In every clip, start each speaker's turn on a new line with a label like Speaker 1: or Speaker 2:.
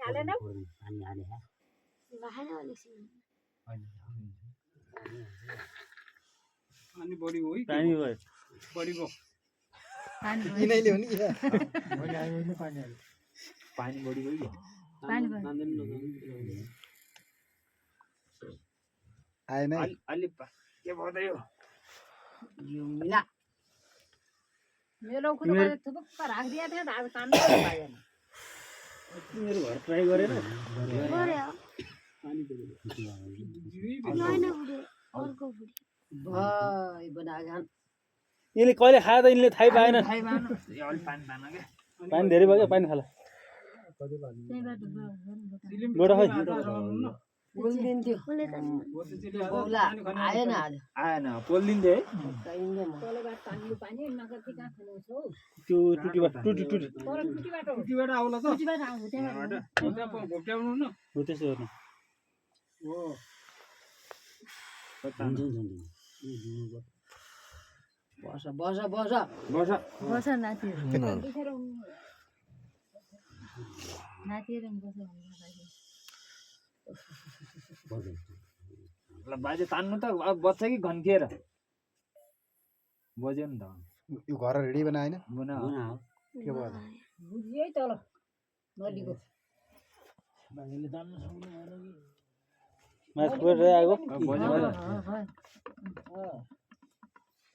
Speaker 1: हालेन
Speaker 2: पानी हाले है
Speaker 3: अनि बढी हो
Speaker 4: पानी भयो
Speaker 3: बढी भयो
Speaker 5: यिनीले हो नि
Speaker 4: पानी बढी गयो
Speaker 5: आएन है
Speaker 4: अलि के भयो
Speaker 2: यो मिला
Speaker 1: मेरो खुद मैले थुक्क राखिदिया थियो धार काट्नु पाएन
Speaker 4: मेरो घर ट्राई गरेन
Speaker 2: भाइ बनागान
Speaker 4: यिनले कहिले खायो त यिनले थाहै पाएन
Speaker 2: खाइ मानु
Speaker 4: अलि पानी पान के पानी धेरै भयो पानी खाला गोडा खै
Speaker 2: बोल्दिन्थ्यो बोला आएन आज
Speaker 4: आएन पोल्दिन्थे है
Speaker 1: तलबाट पानी पानी नगर्ती कहाँ खानु छौ
Speaker 4: त्यो टुटीबाट
Speaker 1: तर टुटीबाट हो
Speaker 3: टुटीबाट आउला त
Speaker 1: टुटीबाट आउँछ त्यहाँबाट
Speaker 3: त्यहाँ घोप्ट्याउनु न
Speaker 4: हो त्यसो हेर्नु
Speaker 3: हो
Speaker 2: बस बस बस
Speaker 4: बस
Speaker 1: बस नातिहरू नातिहरू बस
Speaker 4: ल बाजे तान्नु त अब बच्चा कि घन्किएर बज्यो नि त
Speaker 5: यो घर रेडी बनाएन
Speaker 4: बुना
Speaker 5: के भयो
Speaker 1: बुझिए तल नलीको
Speaker 4: मास परेर आएको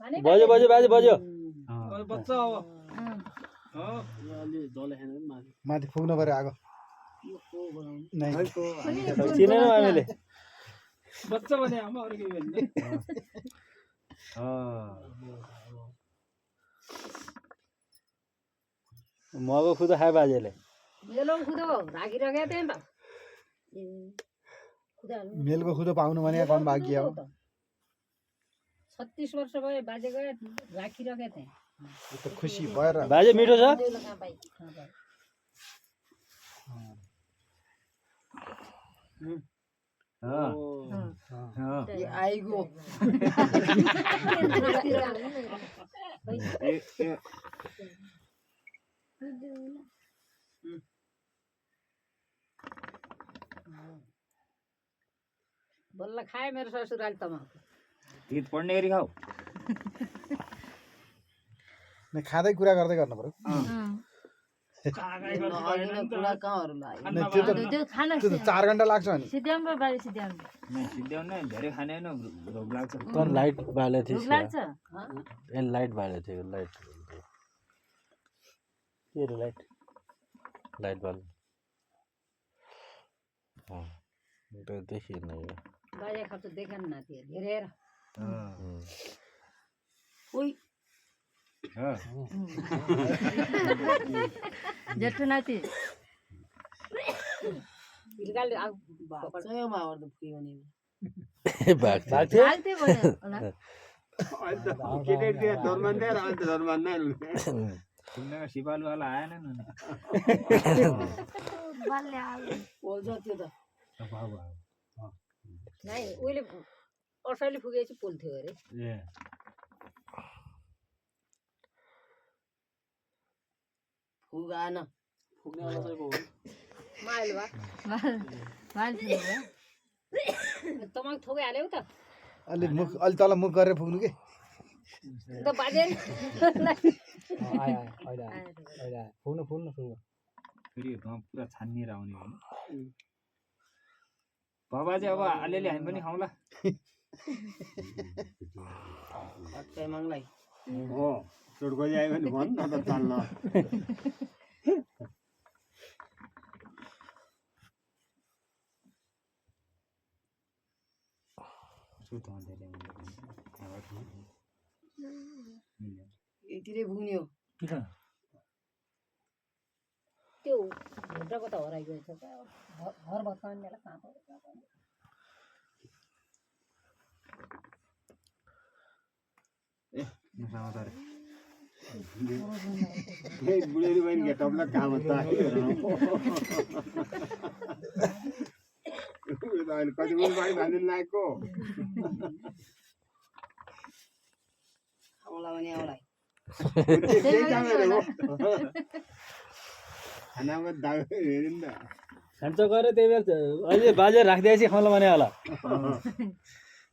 Speaker 1: पानी
Speaker 4: बज्यो बज्यो बाजे बज्यो
Speaker 3: बच्चा हो
Speaker 5: माथि पुग्न पर्यो आगो नै
Speaker 4: चिनेन हामीले
Speaker 3: बच्चा भने आमा अरु के भन्ने
Speaker 4: मको खुदा खायो बाजेले
Speaker 1: मेलो खुदो राखिराखेको थिएँ नि त
Speaker 5: मेलको खुदो पाउनु भने कम भाग्य हो
Speaker 1: 36 वर्ष भयो बाजे गए राखिराखेको थिएँ
Speaker 5: त खुसी भएर
Speaker 4: बाजे मिठो छ
Speaker 2: आइगो
Speaker 1: बल्ल खाए मेरो ससुराली तमाखु
Speaker 4: गीत पढ्ने गरी खाऊ
Speaker 5: नै खाँदै कुरा गर्दै गर्नु पर्यो
Speaker 2: कुरा कहाँहरू लाग्यो
Speaker 5: नै त्यो त 4 घण्टा लाग्छ अनि
Speaker 1: सिद्ध्याउनु बाजे सिद्ध्याउनु
Speaker 4: सिद्ध्याउनु धेरै खाने होइन भोक लाग्छ
Speaker 6: तर लाइट बाले थियो
Speaker 1: लाग्छ
Speaker 6: ए लाइट बाले थियो लाइट
Speaker 4: के रे लाइट
Speaker 6: लाइट बाले त्यो देखिएन यो
Speaker 1: बाजे खाप्छ देखेन नातिहरू हेरेर
Speaker 2: ओइ
Speaker 1: जेठो नाति हिर्काले
Speaker 2: बाक्समा आउँदा पुग्यो भने
Speaker 6: भाग
Speaker 1: हाल्थे भयो होला
Speaker 3: केटे धर्मन्दै र अन्त धर्मन्दै
Speaker 4: सुन्नेमा सिपालुवाला आएन नि
Speaker 1: बाल्ले हाल
Speaker 2: पोल्छ त्यो त
Speaker 1: नै उहिले अर्साले फुगेपछि पोल्थ्यो अरे
Speaker 4: ए
Speaker 2: फुगान
Speaker 1: माइल भा माइल तमाक थोकै हाल्यौ त
Speaker 5: अलि मुख अलि तल मुख गरेर पुग्नु के
Speaker 1: त बाजे
Speaker 6: पुग्नु
Speaker 4: फेरि पुरा छानिएर आउने हो बाबा चाहिँ अब अलिअलि हामी पनि खाउँला
Speaker 2: अट्टै मङलाई
Speaker 3: हो चोटगोली आयो भने भन् न त चाल्न
Speaker 2: यतिरै पुग्ने हो
Speaker 1: त्यो हेर्दाको त हराइगएछ घर भत्काउने बेला कहाँ
Speaker 3: बुढेली बहिनी गेटअपलाई काम त अहिले कति पनि बाइक हालिदिनु लागेको
Speaker 2: आउला भने आउला
Speaker 3: खानामा दाग हेऱ्यो नि त
Speaker 6: खान्छ गरे त्यही बेला अहिले बाजे राखिदिएपछि खाउँला भने होला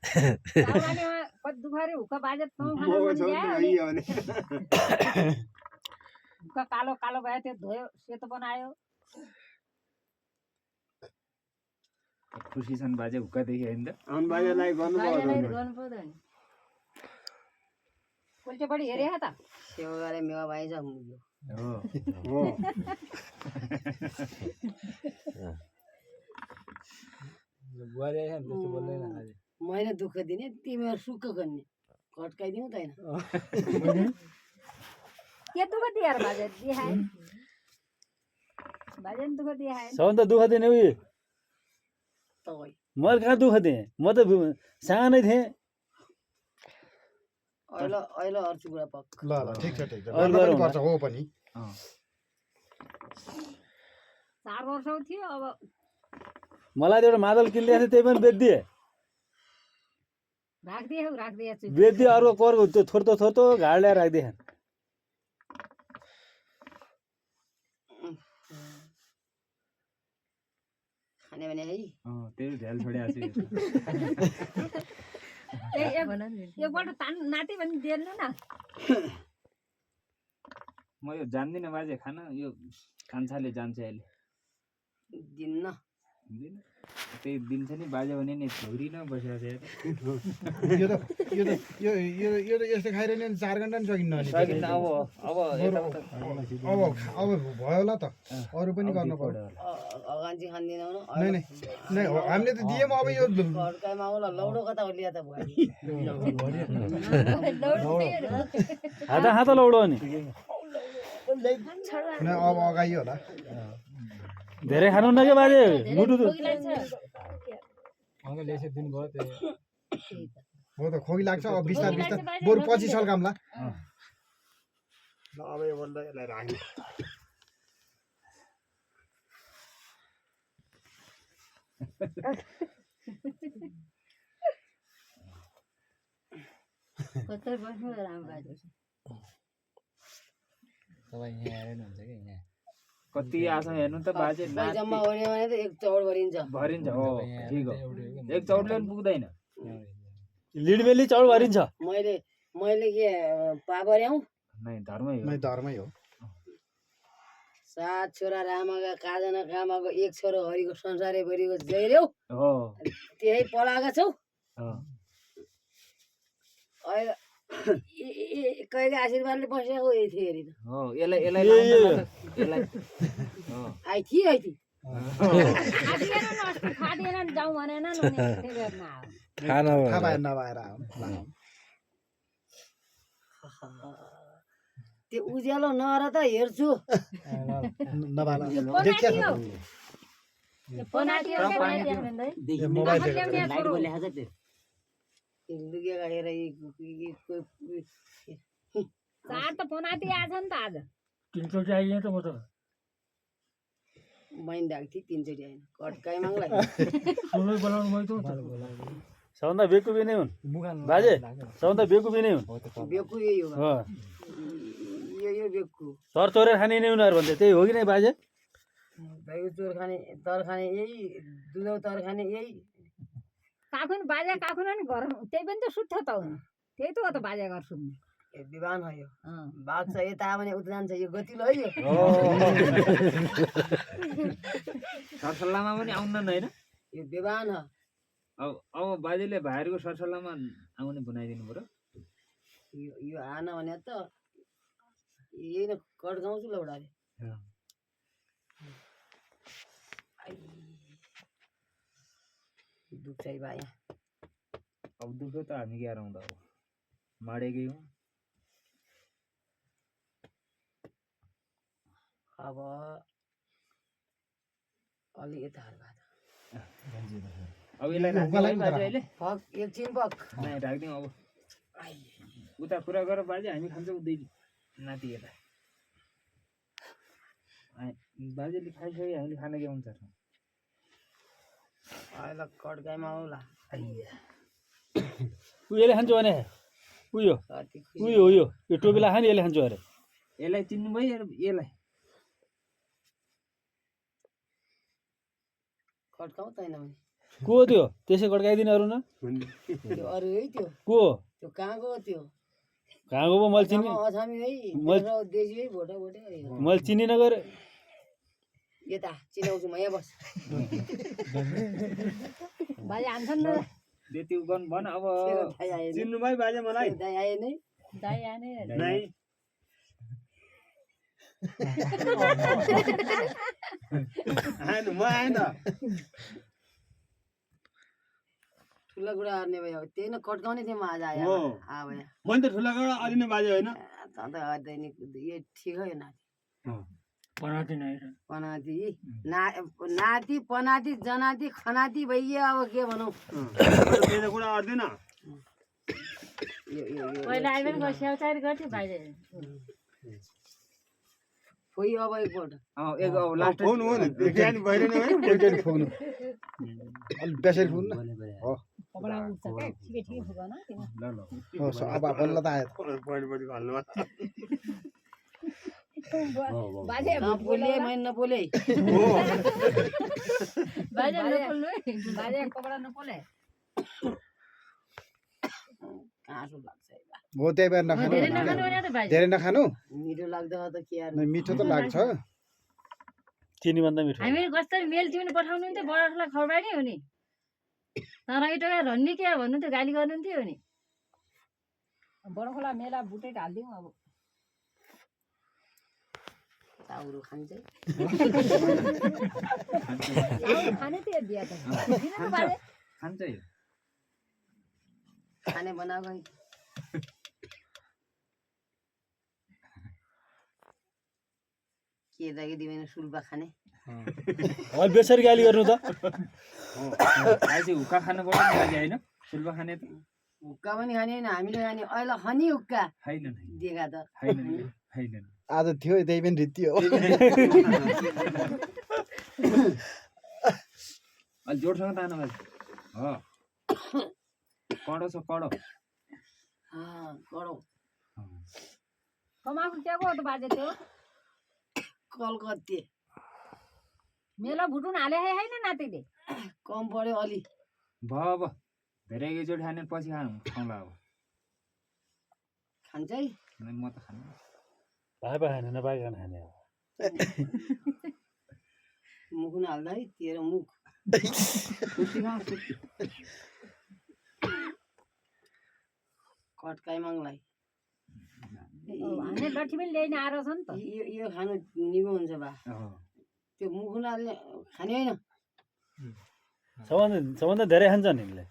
Speaker 1: चाउरानीमा कति दुखारे हुक्का बाजे तँ खाना
Speaker 3: मको
Speaker 1: मन
Speaker 3: छोरी
Speaker 1: ल्यायो
Speaker 3: त
Speaker 1: अनि
Speaker 3: यही हो भने
Speaker 1: हुक्का कालो कालो भयो त्यो धोयो सेतो बनायो
Speaker 4: खुसी छन् बाजे हुक्कादेखि होइन त
Speaker 3: आउनु बाजेलाई गर्नु
Speaker 1: बाजेलाई
Speaker 3: पर्दैन
Speaker 1: गर्नु पर्दैन पोल्ट्रीपट्टि हेरेको त
Speaker 2: सेवा गरे मेवा पाइन्छ मुग्यो
Speaker 4: हो
Speaker 3: हो
Speaker 6: बुहारी आयो त्यस्तो बोल्दैन अहिले
Speaker 2: मैले दुःख दिने तिमीहरू सुख गर्ने कट्काइदिउँ त होइन
Speaker 1: के दुःख दिएर बाजे दिहाए बाजे नि दुःख दिहाए
Speaker 6: सबभन्दा दुःख दिने उयो
Speaker 2: तपाईँ
Speaker 6: मैले कहाँ दुःख दिएँ म त सानै थिएँ
Speaker 2: अहिले अहिले अर्छु कुरा पक्क
Speaker 5: ल ल ठिक छ ठिक छ
Speaker 6: अरू
Speaker 5: गर्नु पनि
Speaker 6: गरौँ
Speaker 5: पर्छ हो पनि
Speaker 1: 4 वर्ष थियो अब
Speaker 6: मलाई त एउटा मादल किनिदिएको थियो त्यही पनि बेचिदिए
Speaker 1: राखिदिए छु
Speaker 6: बेचिदिए अर्को करको त्यो थोर्तो थोर्तो घाड ल्याएर राखिदिए
Speaker 2: खाने भने है
Speaker 4: त्यही झ्याल छोडिरहेको छु
Speaker 1: एकपल्ट नाति पनि दिएन न
Speaker 4: म यो जान्दिनँ बाजे खान यो कान्छाले जान्छ अहिले
Speaker 2: दिन्न
Speaker 4: हुँदैन त्यही दिन्छ नि बाजे भने नि छोरी न बसिरहेको
Speaker 5: यो त यो त यो यो यो त यस्तो खाइरहने भने 4 घन्टा नि सकिन्न अनि
Speaker 4: छ अब अब यताउता
Speaker 5: अब अब भयो होला त अरू पनि गर्नु पर्यो
Speaker 2: अगान्ची खाँदिनौ न
Speaker 5: नै नै नै हामीले त दियौँ अब यो
Speaker 2: घरकाइमा होला लौडो कता हो लिया त भयो
Speaker 6: हात लौडो अनि
Speaker 5: नै अब अगाइयो होला
Speaker 6: धेरै खानु न के बाजे मुटु
Speaker 5: हो त खोकी लाग्छ अब बिस्तार बिस्तार बरु पछि सल्कामला ल अब यो बल्ल यसलाई राख्नु
Speaker 1: कतै बस्नु राम्रो बाजे
Speaker 4: कति आछौँ हेर्नु त बाजे
Speaker 2: जम्मा ओर्यो भने त एक चौड भरिन्छ
Speaker 4: भरिन्छ हो ठिक हो एक चौटले पनि पुग्दैन
Speaker 6: लिडबेली चाउल भरिन्छ
Speaker 2: मैले मैले के पापऱ्याउ
Speaker 4: नै धर्मै हो
Speaker 5: नै धर्मै हो
Speaker 2: 7 छोरा रामाका काजना कामाको एक छोरो हरिको संसारै भरिको जैर्यौ
Speaker 4: हो
Speaker 2: त्यही पलाएका छौ
Speaker 4: हो
Speaker 2: अहिले कहिले आशीर्वादले बसेको यही थियो हेरि त
Speaker 4: हो यसलाई यसलाई हो
Speaker 2: आइ थिए
Speaker 1: खादिएन न अस्ति खादिएन नि जाउँ भनेन नि उनी त्यही बेरमा आयो
Speaker 6: खाना
Speaker 5: थाहा भएन नभएर
Speaker 2: त्यो उज्यालो नर त हेर्छु
Speaker 5: नभएर
Speaker 1: पोनाटी
Speaker 5: देखिया
Speaker 1: हो यो पोनाटी हो के बाजे भन्दै
Speaker 5: मोबाइल
Speaker 2: लुकेका हेर
Speaker 1: चार त पोनाटी आछ नि त आज
Speaker 2: मैन डाक थिएँ 3 चोटि आएन कटकाइ माग्ला
Speaker 6: सबभन्दा बेकुबी नै हुन् बाजे सबभन्दा बेकुबी नै हुन्
Speaker 2: बेकु यही हो
Speaker 6: हो
Speaker 2: यो बेकु
Speaker 6: चर चोरेर खाने नै उनीहरू भन्थे त्यही हो कि नै बाजे
Speaker 2: दही चोर खाने तर खाने यही दुधौ तर खाने यही
Speaker 1: काखुन बाजे काखुन नि घर त्यही पनि त सुत्थ्यो त हुनु त्यही त हो त बाजे घर सुत्नु
Speaker 2: विवान हो यो बाघ छ यता भने उता जान्छ यो गतिलो है यो
Speaker 4: सरसल्लाहमा पनि आउन्न होइन
Speaker 2: यो विवान हो
Speaker 4: अब बाजेले भाइहरूको सरसल्लाहमा आउने बनाइदिनु पर्यो
Speaker 2: यो आन भने त यही न कड्काउँछु लौडाले दुख्छ है भाइ
Speaker 4: अब दुःख त हामी क्या आउँदा अब माडेकै हौँ
Speaker 2: अब अलि यता हाल भए
Speaker 4: अब यसलाई राखिदिउँ है बाजे अहिले
Speaker 2: पक एकछिन पक
Speaker 4: नै राखिदिउँ अब उता कुरा गर बाजे हामी खान्छौँ दुई नाति यता बाजेले खाइसक्यो हामीले खाना के हुन्छ
Speaker 2: अहिले कड्काइमा आउला
Speaker 6: यसले खान्छु भने उयो उयो उयो यो टोपीलाई खाने यसले खान्छु अरे
Speaker 4: यसलाई चिन्नु भयो यसलाई
Speaker 2: कट्काउ तैन भने
Speaker 6: को हो त्यो त्यसै गड्काइदिने अरू न
Speaker 2: त्यो अरू है त्यो
Speaker 6: को हो
Speaker 2: त्यो कहाँको हो त्यो
Speaker 6: कहाँको पो मैले चिनि
Speaker 2: अछामी है
Speaker 6: मैले-
Speaker 2: मेरो देशी है भोटे भोटे
Speaker 6: मैले चिनि नगरे
Speaker 2: यता चिनाउँछु म यहाँ बस
Speaker 1: बाजे हान्छन् न
Speaker 4: त्यति गर्नु भन अब
Speaker 2: तेरो दाइ आयो नि
Speaker 3: चिन्नु भाइ बाजे मलाई
Speaker 2: तेरो दाइ आयो नि
Speaker 1: दाइ आने
Speaker 3: नै आएन म आएन
Speaker 2: ठुला कुरा गर्ने भयो अब त्यही न कट्काउने थिएँ म आज आयो
Speaker 3: हो।
Speaker 2: भयो
Speaker 3: मैले त ठुला गडा अलि नै बाजे होइन
Speaker 2: अन्त दैनिक यो ठिक हो यो नाति
Speaker 4: पनाति नै
Speaker 2: पनाति नाति पनाति जनाति खनाति भइयो अब के भनौँ
Speaker 3: त्यही त कुरा गर्दैन
Speaker 2: यो
Speaker 1: पहिला आइ पनि स्याउचार गर्थ्यो बाजे
Speaker 2: खोइ अब एकपल्ट
Speaker 4: एक अब लास्ट
Speaker 3: फोन हो नि बिहान भइरहेन है
Speaker 5: एकचोटि फुक्नु अलि बेसरी फुक्नु हो
Speaker 1: कपडा उठ्छ क्या ठिकै ठिकै फुक न तिमी
Speaker 5: हो अब बल्ल त आयो
Speaker 3: पॉइन्ट पछि घल्नु
Speaker 1: बाजे
Speaker 2: नपोले मैले नपोले
Speaker 1: बाजे नपोल्नु है बाजे कपडा नपोले
Speaker 2: काँसो लाग्छ है बा।
Speaker 5: हो त्यही भएर
Speaker 1: धेरै नखानु
Speaker 5: नखानु
Speaker 1: भने त बाजे
Speaker 5: धेरै नखानु
Speaker 2: मिठो लाग्दैन त के यार
Speaker 5: मिठो त लाग्छ
Speaker 6: चिनीभन्दा मिठो
Speaker 1: हामी कसरी मेल टिउन पठाउनु हुन्थ्यो बडालाई खबरबारी हो नि तर इटोका रन्नी के भन्नु थियो गाली गर्नुहुन्थ्यो हो नि बडा खोला मेला बुटेट हालिदिउँ अब
Speaker 2: चाउरो खान्छ
Speaker 1: खाने थियो बिहा त किन त बाजे
Speaker 4: खान्छ यो
Speaker 2: खाने बनाएको है के दागी दिँदैन सुल्पा खाने
Speaker 6: अहिले बेसरी गाली गर्नु त
Speaker 4: अहिले हुक्का खानु पर्यो नि बाजे होइन सुल्पा खाने त
Speaker 2: हुक्का पनि खाने होइन हामीले खाने अहिले खनी हुक्का
Speaker 4: खाइनन्
Speaker 2: दिएका त
Speaker 4: खाइनन् खाइनन्
Speaker 5: आज थियो त्यही पनि रीति हो
Speaker 4: अलि जोडसँग तान बाजे हो कडो छ कडो
Speaker 2: कडौ
Speaker 1: कमाएको क्या गयो त बाजे त्यो
Speaker 2: कलकत्ते
Speaker 1: मेला भुटुन हाले होइन नातिले
Speaker 2: कम पऱ्यो अलि
Speaker 4: भयो अब धेरै एकैचोटि खाने पछि खाउँला अब
Speaker 2: खान्छ है
Speaker 4: म त खानु
Speaker 6: भाइ खाने नपाइकन खाने अब
Speaker 2: मुखुन हाल्दा है तेरो मुख कट्काइ मङलाई
Speaker 1: हाने लट्ठी पनि ल्याइन आएर छ नि त
Speaker 2: यो खानु निगो हुन्छ बा त्यो मुखुन हाल्ने खाने होइन
Speaker 6: सबभन्दा धेरै खान्छन् यिनले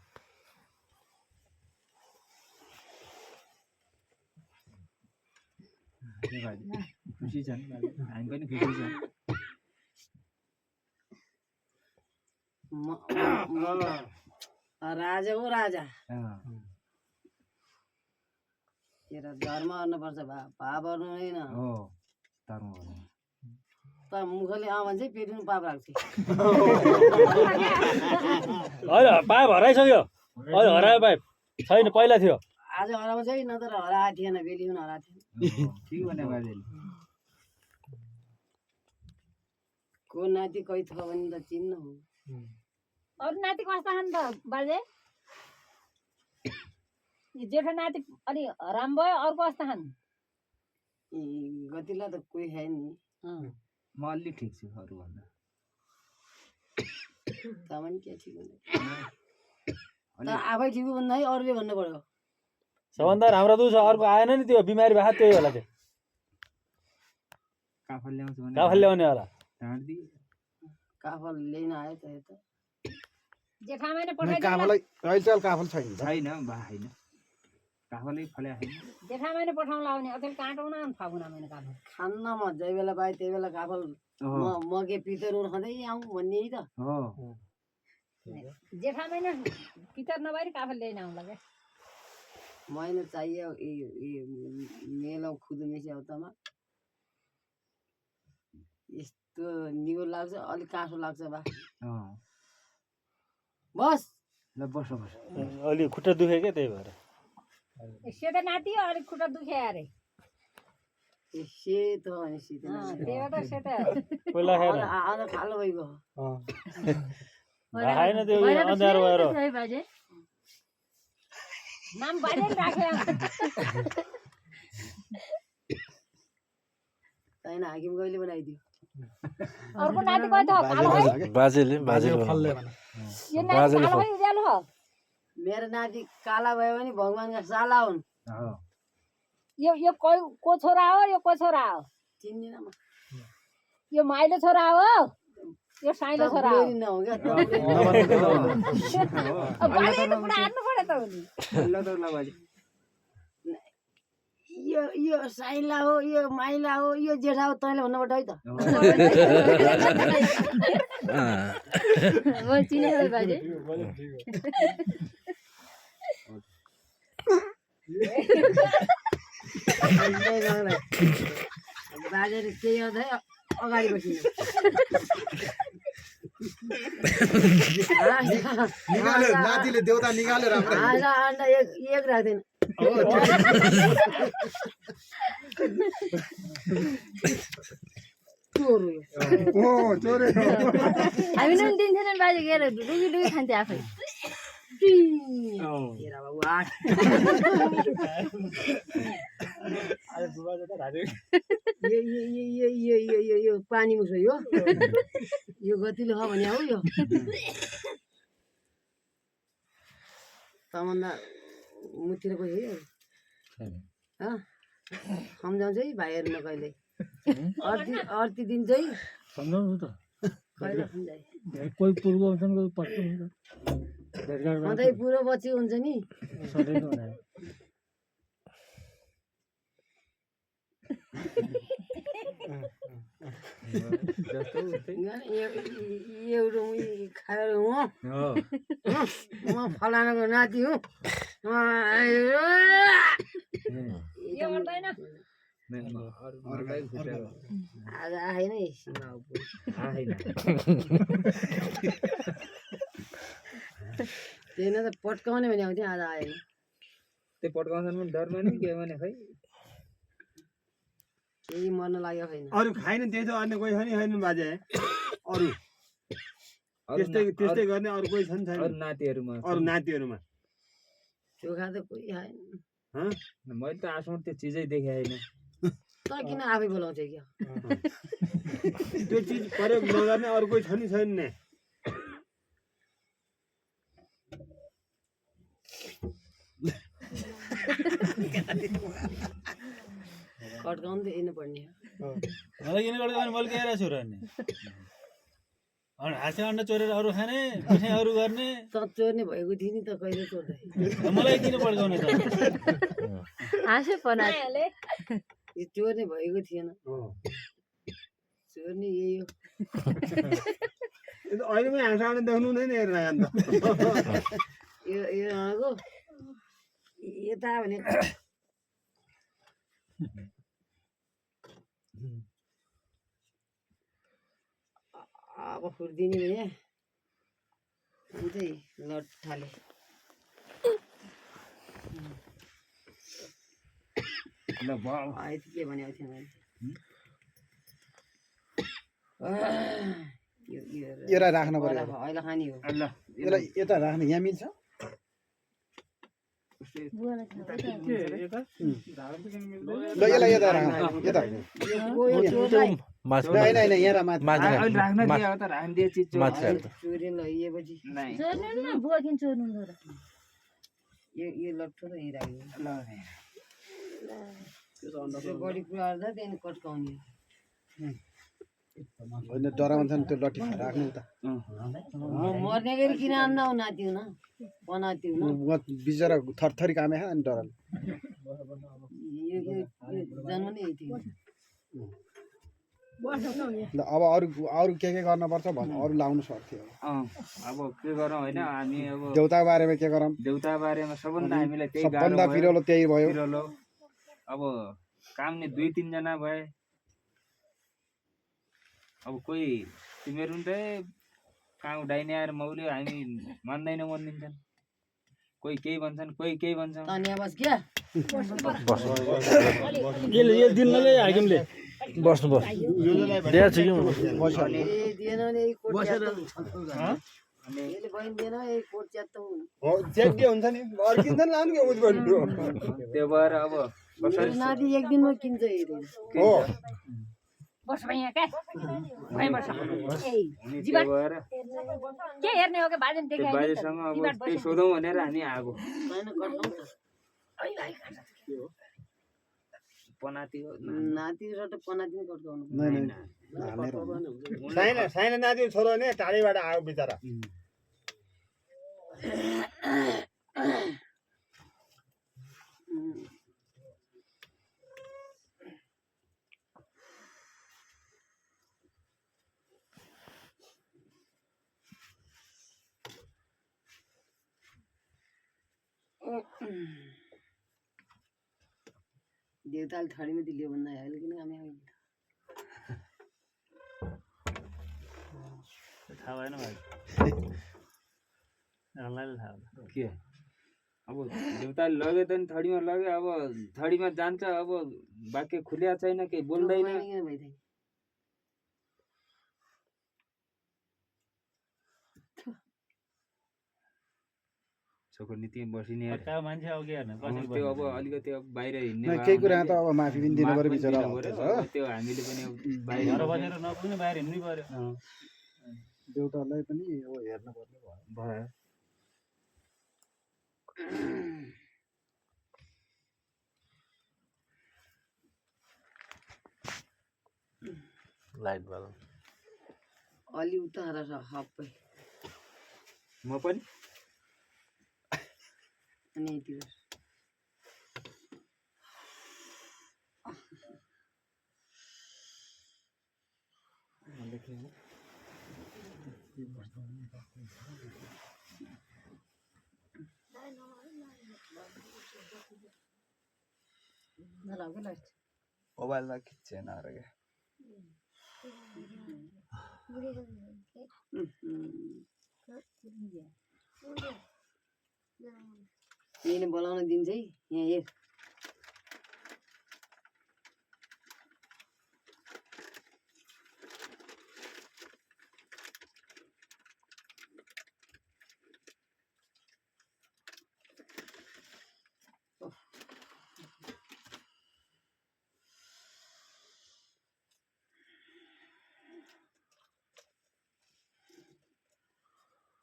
Speaker 4: खुसी छन् हामी पनि खुसी छौँ
Speaker 2: राजा हो राजा तेरो धर्म गर्नुपर्छ पाप गर्नु होइन
Speaker 4: हो धर्म
Speaker 2: त मुखले भन्छ पेटुनु पाप राख्छ
Speaker 6: अहिले पाइप हराइसक्यो अहिले हरायो पाइप छैन पहिला थियो
Speaker 2: आज हराउँछ है नत्र हराएको थिएन बेली पनि हराएको थिएन
Speaker 4: ठिक भने बाजेले
Speaker 2: को नाति कोही छ भने त चिन्नु हो
Speaker 1: अरू नाति कस्ता खान् त बाजे जेठो नाति अलि राम भयो अर्को कस्ता खान्
Speaker 2: गतिलाई त कोही छैन नि
Speaker 4: म अलि ठिक छु अरूभन्दा
Speaker 2: त पनि के ठिक हुँदैन त आफै ठिक भन्दा है अरूले भन्नु पर्यो
Speaker 6: सबभन्दा राम्रो दुध छ अर्को आएन नि त्यो बिमारी भए त्यही होला त्यो
Speaker 4: काफल ल्याउँछु भने
Speaker 6: काफल ल्याउने होला
Speaker 4: ढाँट्दियो
Speaker 2: काफल ल्याइन आयो त यता
Speaker 1: जेठामै नै
Speaker 5: काफलै
Speaker 1: पठाइदिनु
Speaker 5: अहिले चाहिँ काफल छैन
Speaker 4: छैन बा होइन काफलै फल्या छैन
Speaker 1: जेठामै नै पठाउँला आउने अचेल काटौँ न फागुनामै नै काफल
Speaker 2: खान्न म जति बेला पाएँ त्यही बेला काफल म के पितर खाँदै आउँ भन्ने है त
Speaker 4: हो
Speaker 1: जेठामै नै पितर नभएर काफल ल्याइन आउँला क्या
Speaker 2: मैले चाहियो मेलाउ खुदु मेसी हप्तामा यस्तो निगो लाग्छ अलिक काँसो लाग्छ बा बस
Speaker 4: ल बस बस
Speaker 6: अलि खुट्टा दुखे क्या त्यही भएर
Speaker 1: सेतो नाति हो अलिक खुट्टा दुख्यो अरे
Speaker 2: सेतो अनि सेतो
Speaker 1: त्यही भएर सेतो
Speaker 6: पहिला खाएर
Speaker 2: आज कालो भइगयो
Speaker 6: खाएन त्यो अँध्यारो भएर
Speaker 1: है बाजे
Speaker 2: नाम बाजेले राखे छैन हाकिम कहिले बनाइदियो
Speaker 1: अर्को नाति कहिले त कालो है
Speaker 6: बाजेले
Speaker 5: फल्ले भने
Speaker 1: यो नाति कालो है उज्यालो हो
Speaker 2: मेरो नाति काला भयो भने भगवान्का साला हुन्
Speaker 1: यो को छोरा हो यो को छोरा हो
Speaker 2: चिन्दिन म
Speaker 1: यो माइलो छोरा हो यो साइलो छोरा हो
Speaker 2: बुढेरी नहो क्या
Speaker 1: अब बाजेले बुढा हान्नु पर्यो त उनी
Speaker 4: ल त ल बाजे
Speaker 2: यो साइला हो यो माइला हो यो जेठा हो तैँले भन्नुपर्छ है त
Speaker 1: म चिने है बाजे
Speaker 2: बाजेले केही गर्दै अगाडि बसिनु
Speaker 5: निकाल्यो नातिले देउता निकाल्यो राम्रो
Speaker 2: आजा अन्डा एक राख्दैन चोर हो यो।
Speaker 5: ओ चोरे
Speaker 1: हामी पनि दिन्थेन बाजे गएर डुगी डुगी खान्थे आफै
Speaker 2: तेरा बाबु आठ यो पानी मुसो यो गतिलो हो भने हो यो तमन्दा मुतिर गयो है सम्झाउँछ है भाइहरू न कहिले अर्ती दिन चाहिँ
Speaker 6: सम्झाउनु त
Speaker 2: कहिले सम्झाइ
Speaker 6: कोही पूर्व हुन्छ नि कोही पश्चिम हुन्छ
Speaker 2: सधैँ पुरो बच्ची हुन्छ नि एउटा खाएर म फलानाको नाति हुँ
Speaker 1: यो गर्दैन
Speaker 2: आज आएन सीमा त्यही न त पट्काउने भने आउँथ्यो आज आएन
Speaker 4: त्यो पड्काउँछन् पनि डरमा नि के भने खै
Speaker 2: केही मर्न लाग्यो छैन
Speaker 3: अरू खाएन त्यही त अन्य कोही छैन छैन बाजे अरू त्यस्तै गर्ने अरू कोही छन् छैन
Speaker 4: नातिहरूमा
Speaker 3: अरू नातिहरूमा
Speaker 2: चोखा त कोही खाएन
Speaker 4: मैले त आजसम्म त्यो चिजै देखेँ होइन
Speaker 2: त किन आफै बोलाउँछ क्या
Speaker 3: त्यो चिज प्रयोग नगर्ने अरू कोही छ नि छैन नि
Speaker 2: कट्काउनु त हेर्नु पर्ने
Speaker 6: मलाई किन गर्दा मैले के हेरेको छु र नि हाँसे अन्डा चोरेर अरू खाने मिठाई अरू गर्ने
Speaker 2: त चोर्ने भएको थियो नि त कहिले चोर्दै
Speaker 6: मलाई किन पड्काउने त
Speaker 1: हाँसै पनाले
Speaker 2: यो चोर्ने भएको थिएन चोर्ने यही हो
Speaker 3: अहिले पनि हाँस आउने देख्नु हुँदैन हेरेर अन्त
Speaker 2: यो भनेको यता भने अब फुर्दिने भने अन्त लट थाले
Speaker 4: ल भयो
Speaker 2: आएछ के भनेको थियो मैले
Speaker 5: यसलाई राख्न पर्यो
Speaker 2: अहिले खाने हो
Speaker 4: ल
Speaker 5: यसलाई यता राख्ने यहाँ मिल्छ ल यसलाई यता राख्न यता
Speaker 2: यो चोरलाई
Speaker 5: होइन होइन यहाँ माथि
Speaker 4: अहिले राख्न दियो त राख्न दिए चिज
Speaker 2: चोरेर लगिएपछि
Speaker 4: नै
Speaker 1: चोर्नु न बुवा किन चोर्नु र
Speaker 2: यो लट्ठो त यहीँ राख्ने
Speaker 4: ल
Speaker 2: त्यो बढी कुरा गर्दा त्यहाँदेखि कट्काउने
Speaker 5: होइन डराउँछ नि त्यो लट्ठी राख्नु त
Speaker 2: मर्ने गरी किन आउँदा नाति हुन पनाति हुन
Speaker 5: बिचरा थरथरी कामे खा अनि डराउनु
Speaker 2: यो जन्म नै यही थियो
Speaker 5: ल अब अरू के गर्नुपर्छ भन्नु अरू लाउनु सक्थ्यो
Speaker 4: अब के गरौँ होइन हामी अब
Speaker 5: देउता बारेमा के गरौँ
Speaker 4: देउता बारेमा सबभन्दा हामीलाई त्यही गाह्रो
Speaker 5: सबभन्दा
Speaker 4: भयो।
Speaker 5: पिरोलो त्यही भयो
Speaker 4: पिरोलो अब कामले 2-3 जना भए अब कोही तिमीहरू त कहाँ उडाइने आएर मौल्यो हामी मान्दैनौँ भनिदिन्छन् कोही केही भन्छन् कोही केही भन्छ
Speaker 2: धन्यवाद क्या
Speaker 6: यो दिन नले हाकिमले बस्नु बस
Speaker 2: दिएन भने
Speaker 4: अनि
Speaker 2: यसले बहिनी दिएन यही कोट च्यात्त
Speaker 3: हो चेक हुन्छ नि अर्किन्छ नि लानु के उज भन्नु
Speaker 4: त्यो भएर अब
Speaker 2: मेरो
Speaker 4: कसरी
Speaker 2: नाति एक दिनमा किन्छ हेरे
Speaker 3: हो
Speaker 1: बस यहाँ क्या भइ बस
Speaker 4: अनि त्यो भएर
Speaker 1: के हेर्ने हो कि बाजे
Speaker 4: त्यो बाजेसँग अब त्यही सोधौँ भनेर हामी आएको
Speaker 2: होइन कट्टाउँ त
Speaker 4: पनाती हो
Speaker 2: नाति र त पनाति नि कट्काउनु
Speaker 5: नै नै
Speaker 3: साइना साइना नाति छोरो नि टाढीबाट आयो बिचरा
Speaker 2: देवताले थडीमा दिल्यो भन्दा अहिले किन हामी
Speaker 6: थाहा भएन भाइ थाहा
Speaker 4: के अब देउताले लग्यो त नि थडीमा लग्यो अब थडीमा जान्छ अब वाक्य खुल्या छैन केही बोल्दैन
Speaker 2: भइदियो
Speaker 4: छोको नीति बसिने अरे।
Speaker 6: कहाँ मान्छे अब के गर्ने कसरी
Speaker 4: त्यो अब अलिकति अब बाहिर हिँड्ने
Speaker 5: नै
Speaker 4: भए
Speaker 5: केही कुरा त अब माफी पनि दिनु
Speaker 4: माफ
Speaker 5: पर्यो
Speaker 4: पनि
Speaker 5: बिचरा
Speaker 4: दिनु पर्यो,
Speaker 5: हो
Speaker 4: अब त्यो हामीले पनि अब बाहिर
Speaker 6: घर बसेर नपुग्ने बाहिर हिँड्नै पर्यो
Speaker 5: देउतालाई पनि अब हेर्नु पर्ने भयो
Speaker 4: भयो
Speaker 6: लाइट बल्ब
Speaker 2: अलि उता र हप्पै
Speaker 4: म पनि
Speaker 2: अनि यतिर
Speaker 7: मोबाइलमा खिच्चेन अरे क्या
Speaker 2: यहीँले बोलाउन दिन्छ है यहाँ हेर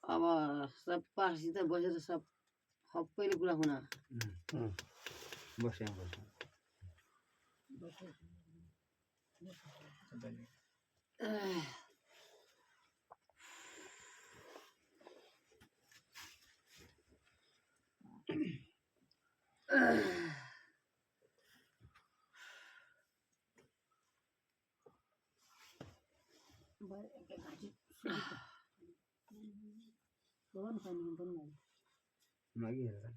Speaker 2: अब सब पासित बसेर सब सबैले कुरा हुन
Speaker 4: बस्या बस्या मागी हेर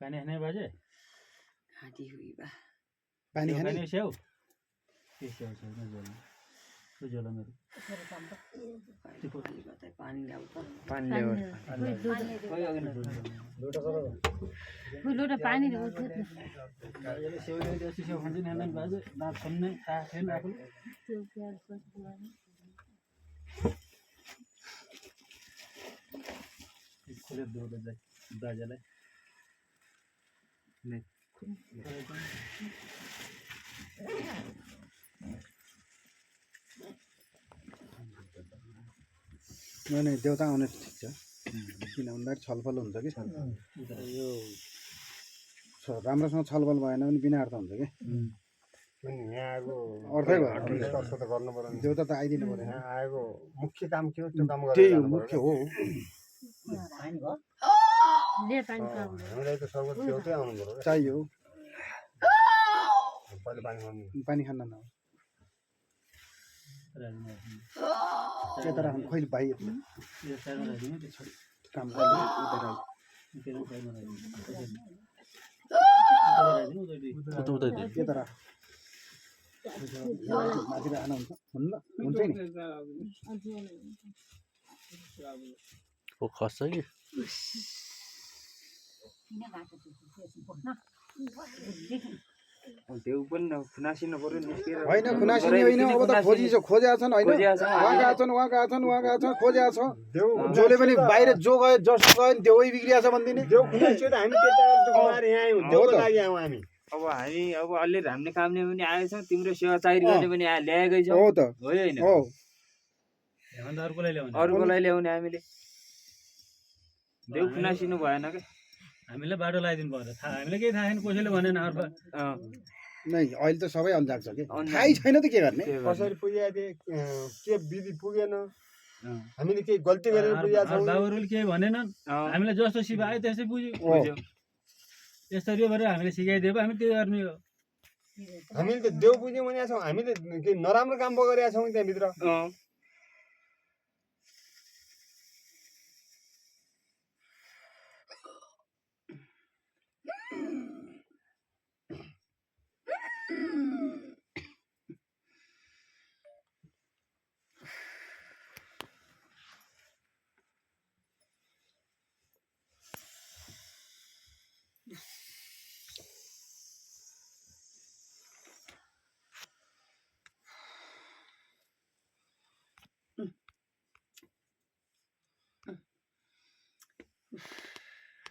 Speaker 6: पानी खाने बाजे
Speaker 2: घाँटी हुई बा
Speaker 5: पानी खाने
Speaker 6: खाने स्याउ के स्याउ छ नजोल्नु त्यो जोला मेरो
Speaker 2: पानी ल्याउ त
Speaker 4: पानी ल्याऊ
Speaker 1: लोटा पानी
Speaker 6: बाजेले स्याउ ल्याउँदा यस्तो स्याउ खान्छ नि हेर्नु नि बाजे दाँत खन्ने थाहा छैन आफूले खुलेर दौड बाजेलाई
Speaker 5: नै देउता आउने ठिक छ किन भन्दाखेरि छलफल हुन्छ कि यो राम्रोसँग छलफल भएन भने बिना अर्थ हुन्छ कि
Speaker 3: यहाँको
Speaker 5: अर्थै भयो
Speaker 3: निष्कर्ष त गर्नु पर्यो नि
Speaker 5: देउता त आइदिनु पर्यो
Speaker 3: यहाँ आएको मुख्य काम के हो त्यो काम गरेर
Speaker 5: त्यही हो
Speaker 3: जानु पर्यो
Speaker 5: मुख्य
Speaker 3: क्या।
Speaker 5: हो
Speaker 1: ले पानी पुऱ्याउनु
Speaker 3: हामीलाई त सर्वत देउतै आउनु पर्यो क्या।
Speaker 5: चाहियो
Speaker 3: पहिले पानी खानु
Speaker 5: पानी खान न यता राख्नु खोइ भाइ काम गर्नु उता राख यता राख माथि राख्नु हुन्छ हुन्छ नि
Speaker 6: ओ खस्छ कि
Speaker 4: देउ पनि खुनासिनु पर्यो निस्केर
Speaker 5: होइन खुनासिनी होइन अब त खोजेका छन् होइन
Speaker 4: खोजेका छन्।
Speaker 5: उहाँ गएको छन् खोजेका छ जसले पनि बाहिर जो गयो जस्तो गयो नि देउै बिग्रिया छ भनिदिने
Speaker 3: देउ खुनासियो त हामी त्यता गुमाएर यहाँ आयौँ देउको लागि आयौँ हामी
Speaker 4: अब हामी अब अलि हामीले कामले पनि आएछौँ तिम्रो सेवा चाकरी गर्ने पनि ल्याएकै छौँ
Speaker 5: हो त
Speaker 4: हो होइन
Speaker 5: हो
Speaker 4: अरूकोलाई ल्याउने हामीले देउ खुनासिनु भएन क्या
Speaker 6: हामीले बाटो लगाइदिनु पर्यो हामीलाई केही थाहा छैन कसैले भनेन अर्को
Speaker 5: नै अहिले त सबै अन्जाक छ कि
Speaker 4: अन्जाक।
Speaker 5: थाहै छैन त के गर्ने
Speaker 3: कसरी पुगेको थिएँ के विधि पुगेन हामीले केही गल्ती गरेर पुगेका छौँ
Speaker 6: बाबुहरूले केही भनेनन् हामीलाई जस्तो सिप आयो त्यस्तै बुझ्यो
Speaker 5: हो।
Speaker 6: यसरी गरेर हामीले सिकाइदियो हामी त्यो गर्ने हो
Speaker 3: हामीले त देउ पुज्यौँ भनेका छौँ हामीले केही नराम्रो काम पो गरेका छौँ त्यहाँभित्र